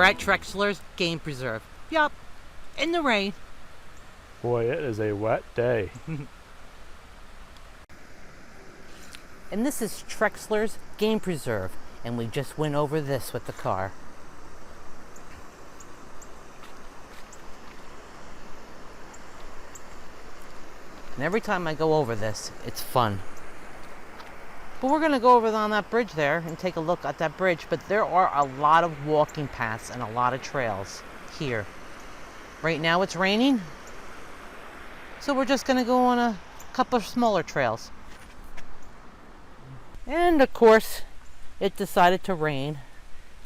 we're at Trexler's Game Preserve. Yup, in the rain. Boy, it is a wet day. And this is Trexler's Game Preserve, and we just went over this with the car. And every time I go over this, it's fun. But we're going to go over on that bridge there and take a look at that bridge. But there are a lot of walking paths and a lot of trails here. Right now it's raining, so we're just going to go on a couple of smaller trails. And of course, it decided to rain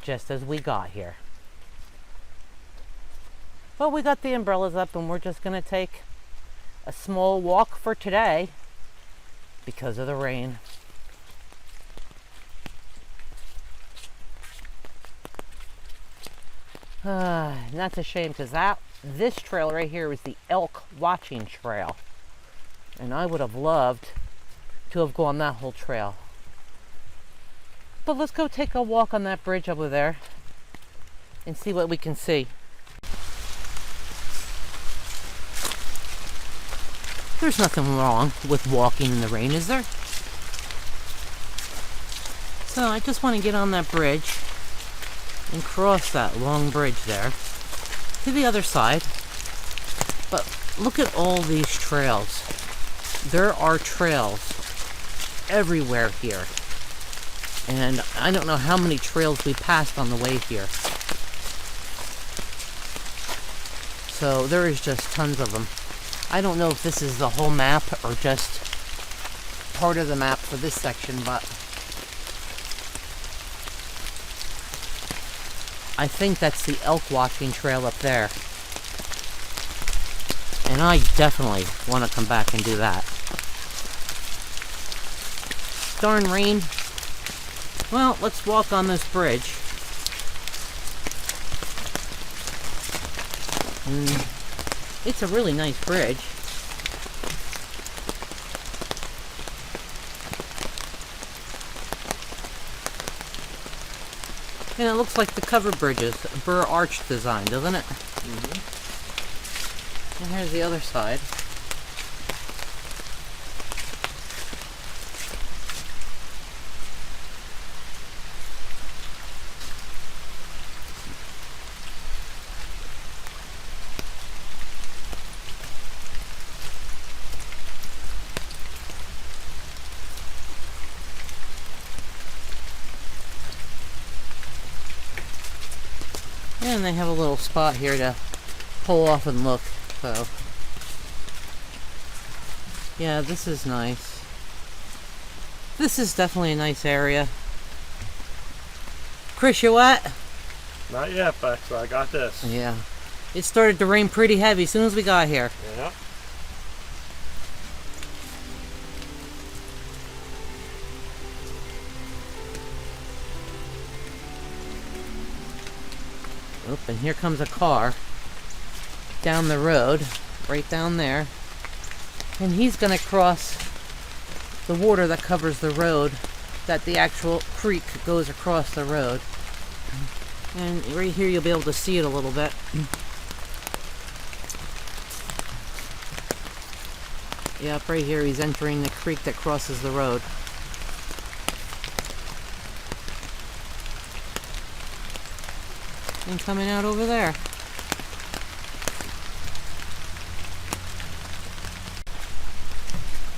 just as we got here. But we got the umbrellas up and we're just going to take a small walk for today because of the rain. That's a shame because this trail right here is the elk watching trail. And I would have loved to have gone that whole trail. But let's go take a walk on that bridge over there and see what we can see. There's nothing wrong with walking in the rain, is there? So I just want to get on that bridge and cross that long bridge there to the other side. But look at all these trails. There are trails everywhere here. And I don't know how many trails we passed on the way here. So there is just tons of them. I don't know if this is the whole map or just part of the map for this section, but I think that's the elk watching trail up there. And I definitely want to come back and do that. Darn rain. Well, let's walk on this bridge. It's a really nice bridge. And it looks like the covered bridges, a Burr arch design, doesn't it? Mm-hmm. And here's the other side. And they have a little spot here to pull off and look, so yeah, this is nice. This is definitely a nice area. Chris, you wet? Not yet, but I got this. Yeah. It started to rain pretty heavy as soon as we got here. Yeah. Oop, and here comes a car down the road, right down there. And he's going to cross the water that covers the road, that the actual creek goes across the road. And right here you'll be able to see it a little bit. Yep, right here he's entering the creek that crosses the road. And coming out over there.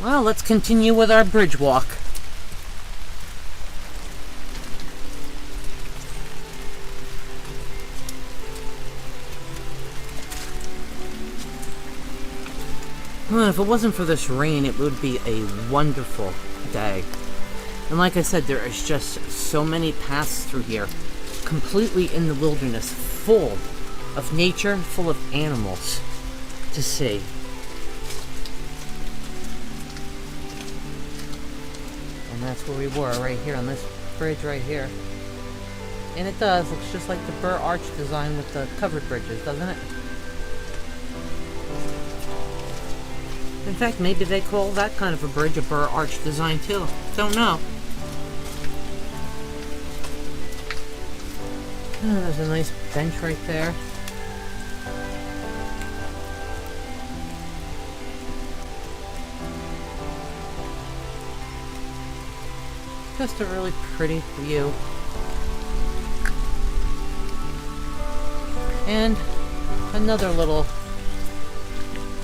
Well, let's continue with our bridge walk. Well, if it wasn't for this rain, it would be a wonderful day. And like I said, there is just so many paths through here. Completely in the wilderness, full of nature, full of animals to see. And that's where we were, right here on this bridge right here. And it does, looks just like the Burr arch design with the covered bridges, doesn't it? In fact, maybe they call that kind of a bridge a Burr arch design too. Don't know. Oh, there's a nice bench right there. Just a really pretty view. And another little,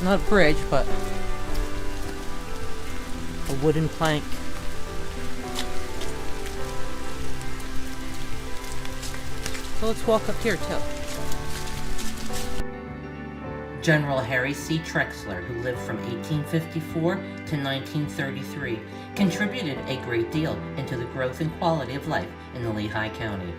not bridge, but a wooden plank. So let's walk up here too. General Harry C. Trexler, who lived from 1854 to 1933, contributed a great deal into the growth and quality of life in the Lehigh County.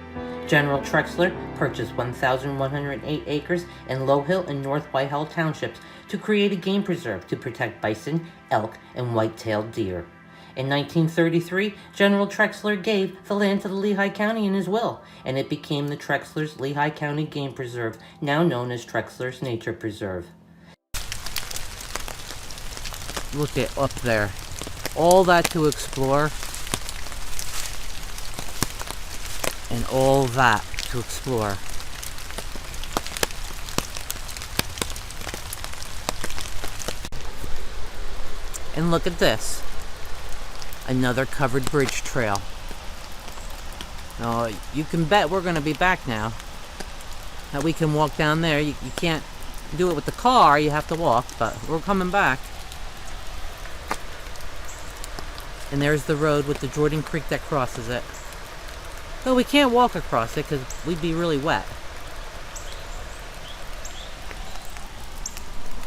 General Trexler purchased 1,108 acres in Low Hill and North Whitehall townships to create a game preserve to protect bison, elk, and white-tailed deer. In 1933, General Trexler gave the land to the Lehigh County in his will, and it became the Trexler's Lehigh County Game Preserve, now known as Trexler's Nature Preserve. Look at up there. All that to explore, and all that to explore. And look at this. Another covered bridge trail. Now, you can bet we're going to be back now. That we can walk down there. You can't do it with the car, you have to walk, but we're coming back. And there's the road with the Jordan Creek that crosses it. Though we can't walk across it because we'd be really wet.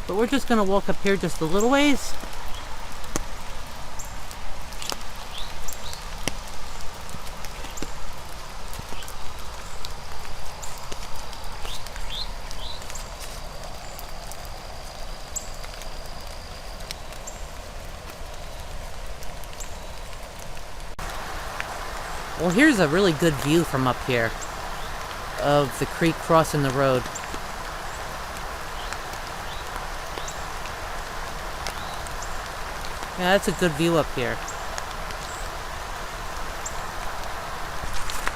But we're just going to walk up here just a little ways. Well, here's a really good view from up here of the creek crossing the road. Yeah, that's a good view up here.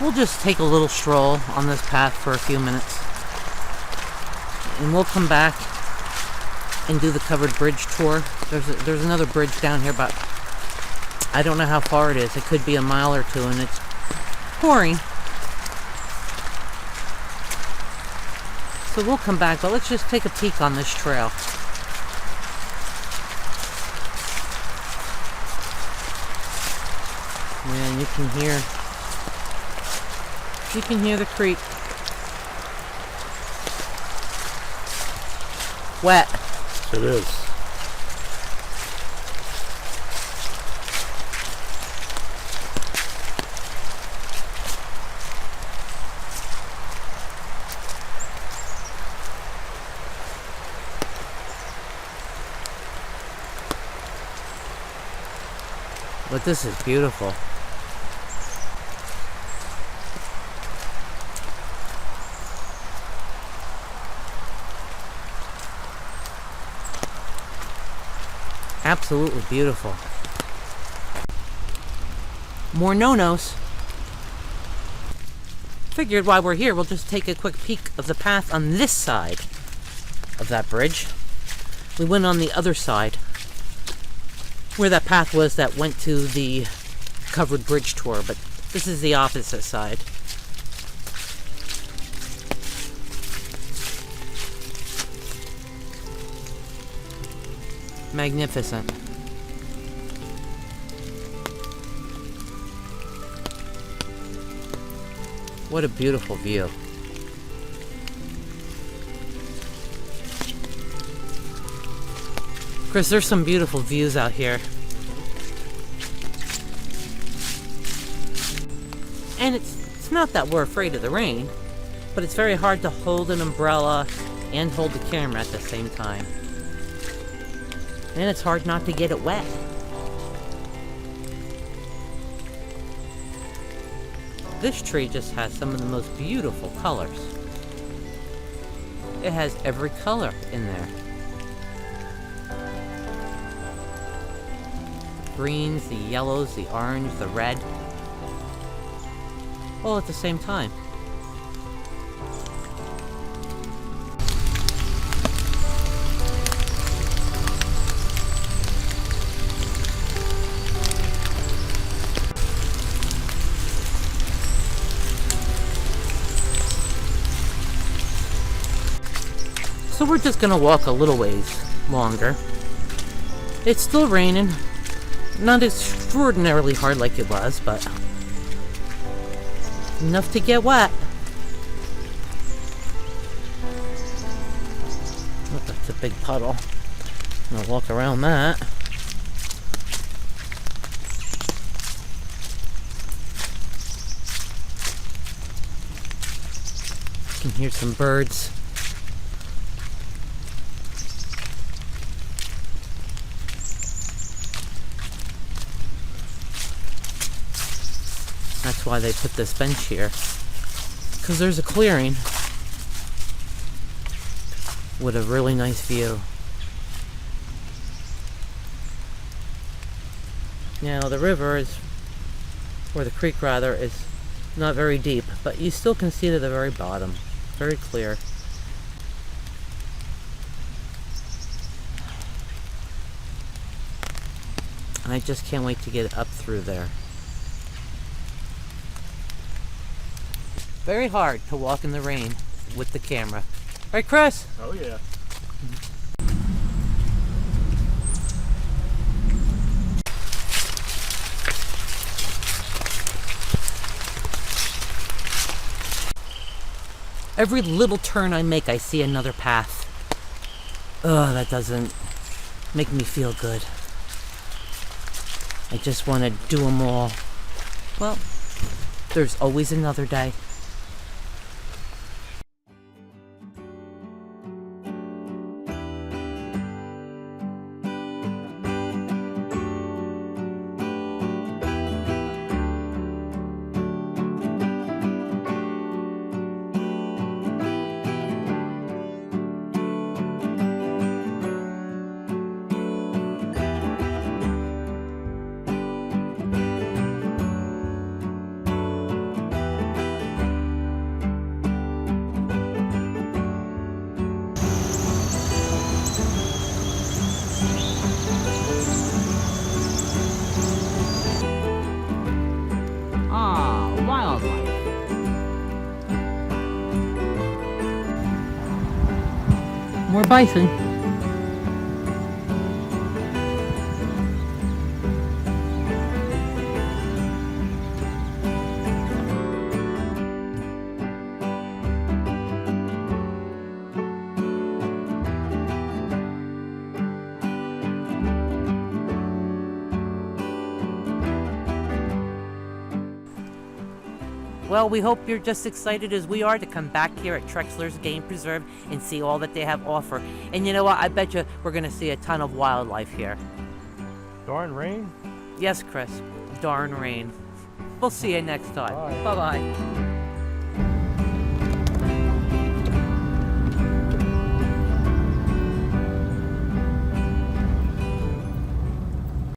We'll just take a little stroll on this path for a few minutes. And we'll come back and do the covered bridge tour. There's another bridge down here, but I don't know how far it is. It could be a mile or two, and it's pouring. So we'll come back, but let's just take a peek on this trail. Man, you can hear the creek. Wet. It is. But this is beautiful. Absolutely beautiful. More no-nos. Figured while we're here, we'll just take a quick peek of the path on this side of that bridge. We went on the other side, where that path was that went to the covered bridge tour, but this is the opposite side. Magnificent. What a beautiful view. Chris, there's some beautiful views out here. And it's not that we're afraid of the rain, but it's very hard to hold an umbrella and hold the camera at the same time. And it's hard not to get it wet. This tree just has some of the most beautiful colors. It has every color in there. Greens, the yellows, the orange, the red. All at the same time. we're just gonna walk a little ways longer. It's still raining. Not extraordinarily hard like it was, but enough to get wet. Oh, that's a big puddle. I'm gonna walk around that. You can hear some birds. That's why they put this bench here, because there's a clearing with a really nice view. Now the river is, or the creek rather, is not very deep, but you still can see to the very bottom. Very clear. I just can't wait to get up through there. Very hard to walk in the rain with the camera. Right, Chris? Oh yeah. Every little turn I make, I see another path. Ugh, that doesn't make me feel good. I just want to do them all. Well, there's always another day. More bison. Well, we hope you're just excited as we are to come back here at Trexler's Game Preserve and see all that they have to offer. And you know what? I bet you we're going to see a ton of wildlife here. Darn rain? Yes, Chris. Darn rain. We'll see you next time. Bye-bye.